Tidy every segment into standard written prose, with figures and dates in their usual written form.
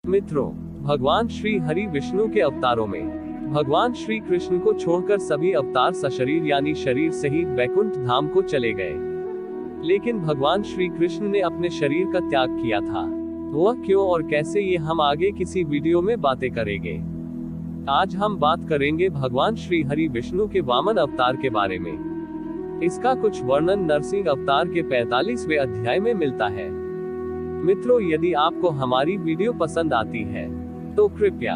मित्रों, भगवान श्री हरि विष्णु के अवतारों में भगवान श्री कृष्ण को छोड़कर सभी अवतार सशरीर यानी शरीर सहित वैकुंठ धाम को चले गए। लेकिन भगवान श्री कृष्ण ने अपने शरीर का त्याग किया था। वह क्यों और कैसे, ये हम आगे किसी वीडियो में बातें करेंगे। आज हम बात करेंगे भगवान श्री हरि विष्णु के वामन अवतार के बारे में। इसका कुछ वर्णन नरसिंह अवतार के 45वें अध्याय में मिलता है। मित्रों, यदि आपको हमारी वीडियो पसंद आती है तो कृपया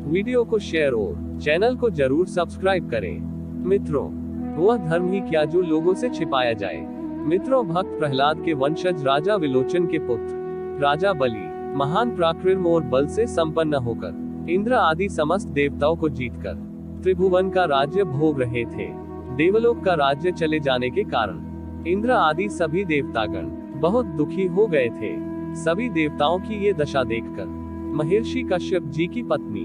वीडियो को शेयर और चैनल को जरूर सब्सक्राइब करें। मित्रों, वह धर्म ही क्या जो लोगों से छिपाया जाए। मित्रों, भक्त प्रहलाद के वंशज राजा विलोचन के पुत्र राजा बलि महान पराक्रम और बल से संपन्न होकर इंद्र आदि समस्त देवताओं को जीतकर त्रिभुवन का राज्य भोग रहे थे। देवलोक का राज्य चले जाने के कारण इंद्र आदि सभी देवतागण बहुत दुखी हो गए थे। सभी देवताओं की ये दशा देखकर महर्षि कश्यप जी की पत्नी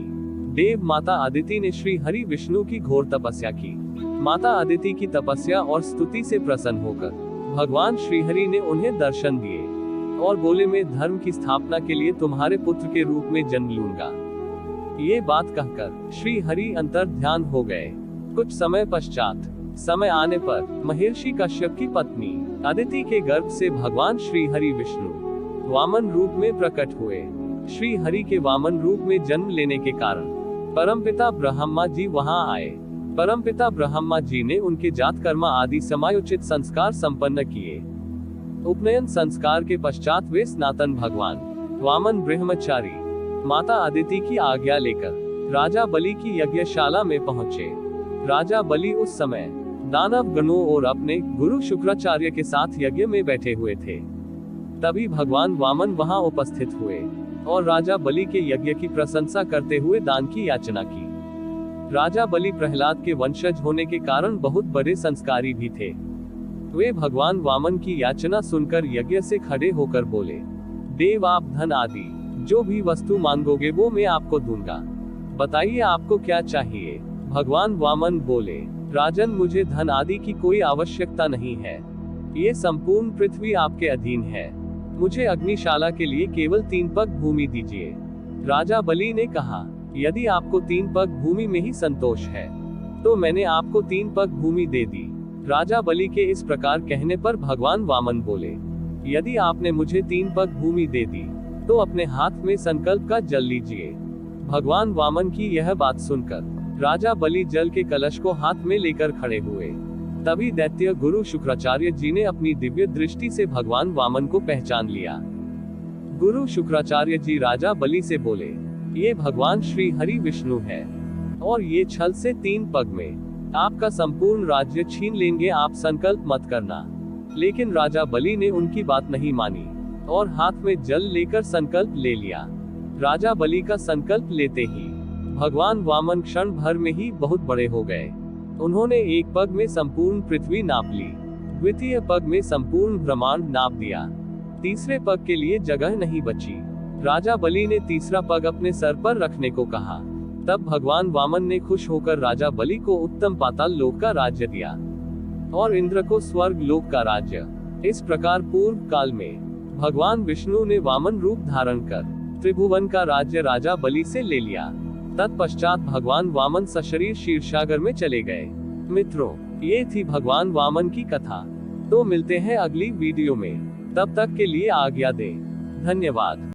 देव माता अदिति ने श्री हरि विष्णु की घोर तपस्या की। माता अदिति की तपस्या और स्तुति से प्रसन्न होकर भगवान श्री हरि ने उन्हें दर्शन दिए और बोले, मैं धर्म की स्थापना के लिए तुम्हारे पुत्र के रूप में जन्म लूंगा। ये बात कहकर श्री हरि अंतर ध्यान हो गए। कुछ समय पश्चात समय आने पर महर्षि कश्यप की पत्नी अदिति के गर्भ से भगवान श्री हरि विष्णु वामन रूप में प्रकट हुए। श्री हरि के वामन रूप में जन्म लेने के कारण परमपिता ब्रह्मा जी वहां आए। परमपिता ब्रह्मा जी ने उनके जात कर्म आदि समायोचित संस्कार संपन्न किए। उपनयन संस्कार के पश्चात वे सनातन भगवान वामन ब्रह्मचारी माता अदिति की आज्ञा लेकर राजा बलि की यज्ञशाला में पहुंचे। राजा बलि उस समय दानव गणों और अपने गुरु शुक्राचार्य के साथ यज्ञ में बैठे हुए थे। तभी भगवान वामन वहां उपस्थित हुए और राजा बलि के यज्ञ की प्रशंसा करते हुए दान की याचना की। राजा बलि प्रहलाद के वंशज होने के कारण बहुत बड़े संस्कारी भी थे। वे भगवान वामन की याचना सुनकर यज्ञ से खड़े होकर बोले, देव, आप धन आदि जो भी वस्तु मांगोगे वो मैं आपको दूंगा। बताइए आपको क्या चाहिए। भगवान वामन बोले, राजन, मुझे धन आदि की कोई आवश्यकता नहीं है। ये संपूर्ण पृथ्वी आपके अधीन है। मुझे अग्निशाला के लिए केवल 3 पग भूमि दीजिए। राजा बलि ने कहा, यदि आपको 3 पग भूमि में ही संतोष है तो मैंने आपको 3 पग भूमि दे दी। राजा बलि के इस प्रकार कहने पर भगवान वामन बोले, यदि आपने मुझे 3 पग भूमि दे दी तो अपने हाथ में संकल्प का जल लीजिए। भगवान वामन की यह बात सुनकर राजा बलि जल के कलश को हाथ में लेकर खड़े हुए। तभी दैत्य गुरु शुक्राचार्य जी ने अपनी दिव्य दृष्टि से भगवान वामन को पहचान लिया। गुरु शुक्राचार्य जी राजा बलि से बोले, ये भगवान श्री हरि विष्णु है और ये छल से 3 पग में आपका संपूर्ण राज्य छीन लेंगे। आप संकल्प मत करना। लेकिन राजा बलि ने उनकी बात नहीं मानी और हाथ में जल लेकर संकल्प ले लिया। राजा बलि का संकल्प लेते ही भगवान वामन क्षण भर में ही बहुत बड़े हो गए। उन्होंने एक पग में संपूर्ण पृथ्वी नाप ली, द्वितीय पग में संपूर्ण ब्रह्मांड नाप दिया, तीसरे पग के लिए जगह नहीं बची। राजा बलि ने तीसरा पग अपने सर पर रखने को कहा। तब भगवान वामन ने खुश होकर राजा बलि को उत्तम पाताल लोक का राज्य दिया और इंद्र को स्वर्ग लोक का राज्य। इस प्रकार पूर्व काल में भगवान विष्णु ने वामन रूप धारण कर त्रिभुवन का राज्य राजा बलि से ले लिया। तत्पश्चात भगवान वामन सशरीर क्षीरसागर में चले गए। मित्रों, ये थी भगवान वामन की कथा। तो मिलते हैं अगली वीडियो में। तब तक के लिए आज्ञा दें। धन्यवाद।